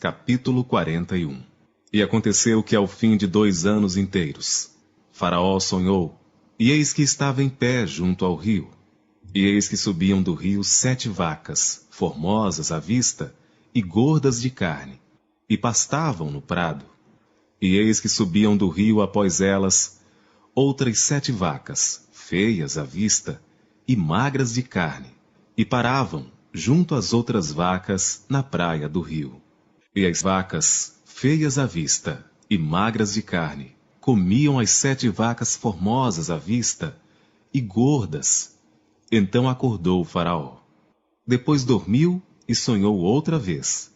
Capítulo 41. E aconteceu que ao fim de 2 anos inteiros, Faraó sonhou, e eis que estava em pé junto ao rio. E eis que subiam do rio 7 vacas, formosas à vista, e gordas de carne, e pastavam no prado. E eis que subiam do rio após elas outras 7 vacas, feias à vista, e magras de carne, e paravam junto às outras vacas na praia do rio. E as vacas, feias à vista e magras de carne, comiam as 7 vacas formosas à vista e gordas. Então acordou o Faraó. Depois dormiu e sonhou outra vez.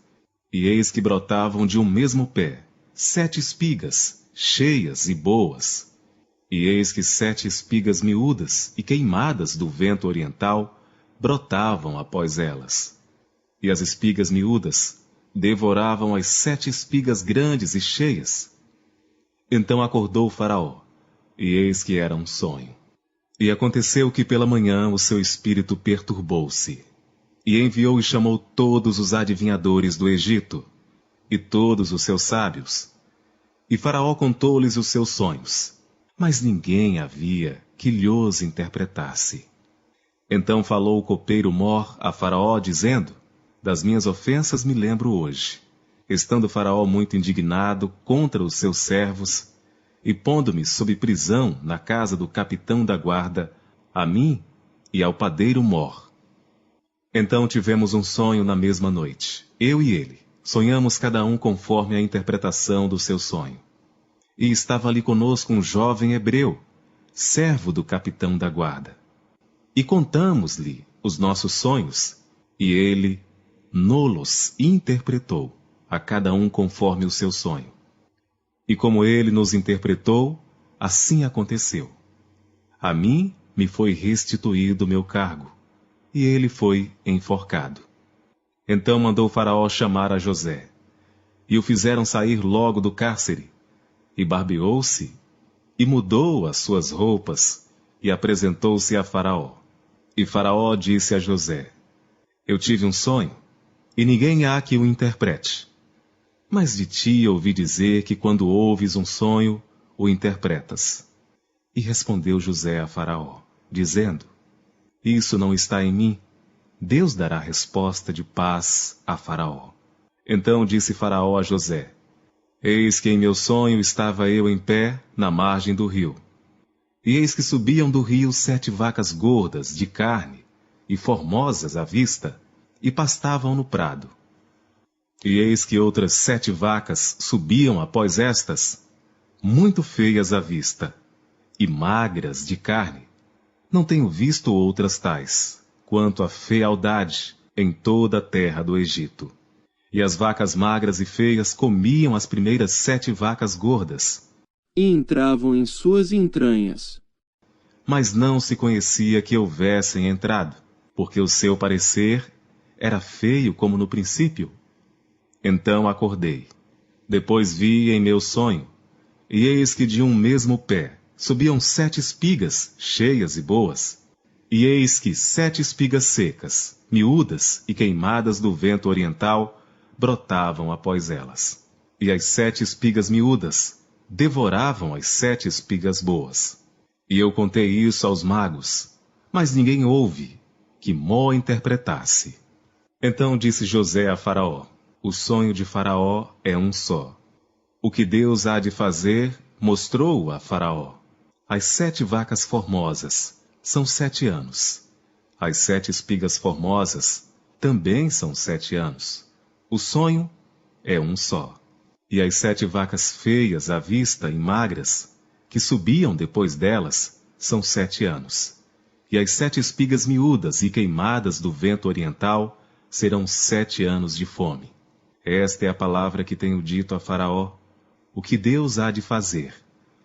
E eis que brotavam de um mesmo pé 7 espigas, cheias e boas. E eis que 7 espigas miúdas e queimadas do vento oriental brotavam após elas. E as espigas miúdas devoravam as 7 espigas grandes e cheias. Então acordou o Faraó, e eis que era um sonho. E aconteceu que pela manhã o seu espírito perturbou-se, e enviou e chamou todos os adivinhadores do Egito, e todos os seus sábios. E Faraó contou-lhes os seus sonhos, mas ninguém havia que lhos interpretasse. Então falou o copeiro Mor a Faraó, dizendo: das minhas ofensas me lembro hoje, estando Faraó muito indignado contra os seus servos, e pondo-me sob prisão na casa do capitão da guarda, a mim e ao padeiro Mor. Então tivemos um sonho na mesma noite, eu e ele. Sonhamos cada um conforme a interpretação do seu sonho. E estava ali conosco um jovem hebreu, servo do capitão da guarda. E contamos-lhe os nossos sonhos, e ele nos interpretou, a cada um conforme o seu sonho. E como ele nos interpretou, assim aconteceu. A mim me foi restituído o meu cargo, e ele foi enforcado. Então mandou Faraó chamar a José, e o fizeram sair logo do cárcere, e barbeou-se, e mudou as suas roupas, e apresentou-se a Faraó. E Faraó disse a José: eu tive um sonho, e ninguém há que o interprete. Mas de ti ouvi dizer que quando ouves um sonho, o interpretas. E respondeu José a Faraó, dizendo: isso não está em mim. Deus dará resposta de paz a Faraó. Então disse Faraó a José: eis que em meu sonho estava eu em pé na margem do rio. E eis que subiam do rio 7 vacas gordas de carne e formosas à vista, e pastavam no prado. E eis que outras 7 vacas subiam após estas, muito feias à vista, e magras de carne. Não tenho visto outras tais, quanto a fealdade em toda a terra do Egito. E as vacas magras e feias comiam as primeiras 7 vacas gordas, e entravam em suas entranhas. Mas não se conhecia que houvessem entrado, porque o seu parecer era feio como no princípio. Então acordei. Depois vi em meu sonho, e eis que de um mesmo pé subiam 7 espigas, cheias e boas. E eis que 7 espigas secas, miúdas e queimadas do vento oriental, brotavam após elas. E as 7 espigas miúdas devoravam as 7 espigas boas. E eu contei isso aos magos, mas ninguém houve que mo interpretasse. Então disse José a Faraó: o sonho de Faraó é um só. O que Deus há de fazer, mostrou-o a Faraó. As 7 vacas formosas são 7 anos. As 7 espigas formosas também são 7 anos. O sonho é um só. E as 7 vacas feias à vista e magras, que subiam depois delas, são 7 anos. E as 7 espigas miúdas e queimadas do vento oriental serão 7 anos de fome. Esta é a palavra que tenho dito a Faraó. O que Deus há de fazer,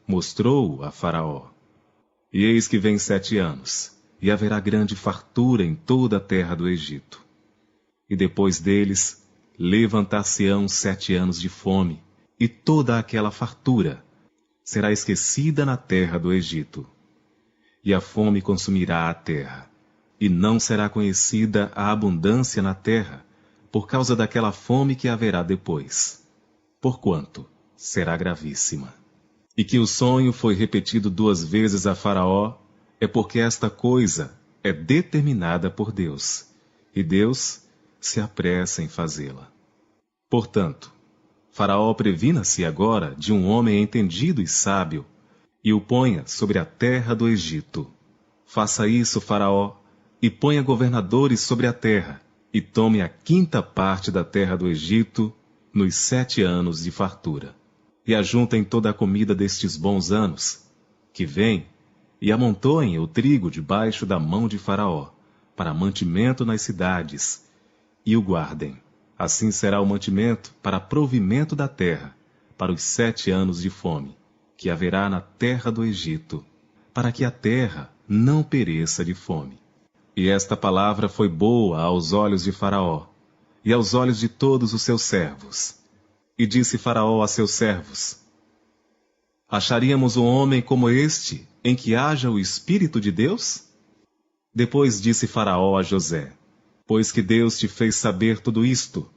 mostrou-o a Faraó. E eis que vem 7 anos, e haverá grande fartura em toda a terra do Egito. E depois deles, levantar-se-ão 7 anos de fome, e toda aquela fartura será esquecida na terra do Egito. E a fome consumirá a terra, e não será conhecida a abundância na terra, por causa daquela fome que haverá depois, porquanto será gravíssima. E que o sonho foi repetido 2 vezes a Faraó, é porque esta coisa é determinada por Deus, e Deus se apressa em fazê-la. Portanto, Faraó previna-se agora de um homem entendido e sábio, e o ponha sobre a terra do Egito. Faça isso, Faraó, e ponha governadores sobre a terra, e tome a 5ª parte da terra do Egito nos 7 anos de fartura. E ajuntem toda a comida destes bons anos, que vem, e amontoem o trigo debaixo da mão de Faraó, para mantimento nas cidades, e o guardem. Assim será o mantimento para provimento da terra, para os 7 anos de fome, que haverá na terra do Egito, para que a terra não pereça de fome. E esta palavra foi boa aos olhos de Faraó, e aos olhos de todos os seus servos. E disse Faraó a seus servos: Acharíamos um homem como este, em que haja o Espírito de Deus? Depois disse Faraó a José: Pois que Deus te fez saber tudo isto,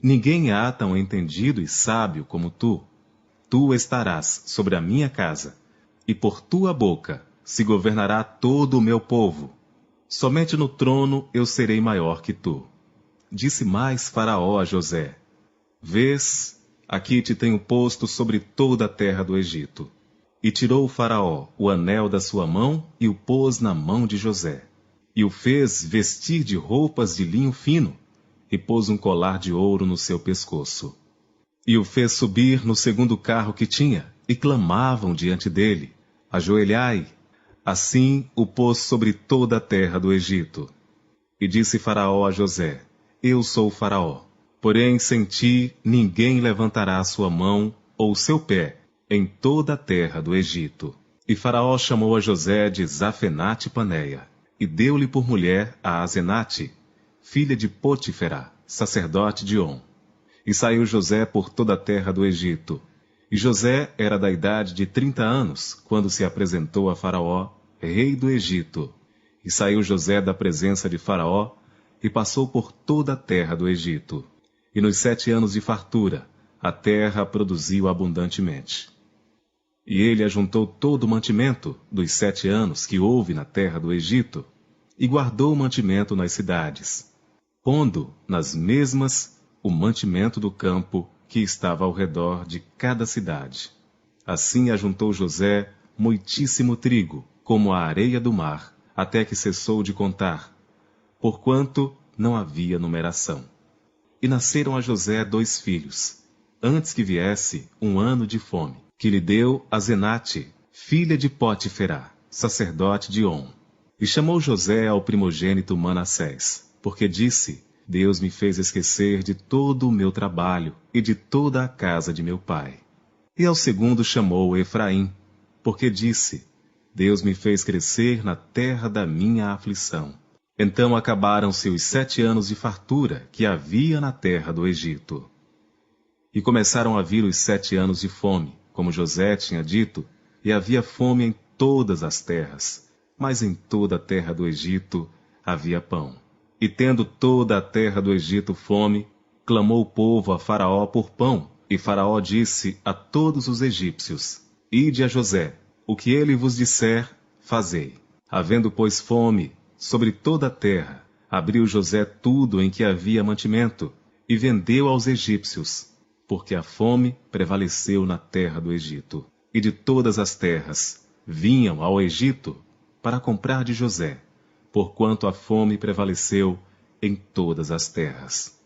ninguém há tão entendido e sábio como tu. Tu estarás sobre a minha casa, e por tua boca se governará todo o meu povo. Somente no trono eu serei maior que tu. Disse mais Faraó a José: Vês, aqui te tenho posto sobre toda a terra do Egito. E tirou o Faraó o anel da sua mão e o pôs na mão de José. E o fez vestir de roupas de linho fino, e pôs um colar de ouro no seu pescoço. E o fez subir no 2º carro que tinha, e clamavam diante dele: Ajoelhai! Assim o pôs sobre toda a terra do Egito. E disse Faraó a José: Eu sou o Faraó, porém sem ti ninguém levantará a sua mão ou seu pé em toda a terra do Egito. E Faraó chamou a José de Zafenate-Paneia, e deu-lhe por mulher a Azenate, filha de Potifera, sacerdote de On. E saiu José por toda a terra do Egito. E José era da idade de 30 anos, quando se apresentou a Faraó, rei do Egito. E saiu José da presença de Faraó, e passou por toda a terra do Egito. E nos 7 anos de fartura, a terra produziu abundantemente. E ele ajuntou todo o mantimento dos 7 anos que houve na terra do Egito, e guardou o mantimento nas cidades, pondo nas mesmas o mantimento do campo que estava ao redor de cada cidade. Assim ajuntou José muitíssimo trigo, como a areia do mar, até que cessou de contar, porquanto não havia numeração. E nasceram a José 2 filhos, antes que viesse um ano de fome, que lhe deu Azenate, filha de Potifera, sacerdote de On. E chamou José ao primogênito Manassés, porque disse: Deus me fez esquecer de todo o meu trabalho e de toda a casa de meu pai. E ao segundo chamou Efraim, porque disse: Deus me fez crescer na terra da minha aflição. Então acabaram-se os 7 anos de fartura que havia na terra do Egito. E começaram a vir os 7 anos de fome, como José tinha dito, e havia fome em todas as terras, mas em toda a terra do Egito havia pão. E tendo toda a terra do Egito fome, clamou o povo a Faraó por pão, e Faraó disse a todos os egípcios: Ide a José, o que ele vos disser, fazei. Havendo, pois, fome sobre toda a terra, abriu José tudo em que havia mantimento, e vendeu aos egípcios, porque a fome prevaleceu na terra do Egito. E de todas as terras vinham ao Egito para comprar de José, porquanto a fome prevaleceu em todas as terras.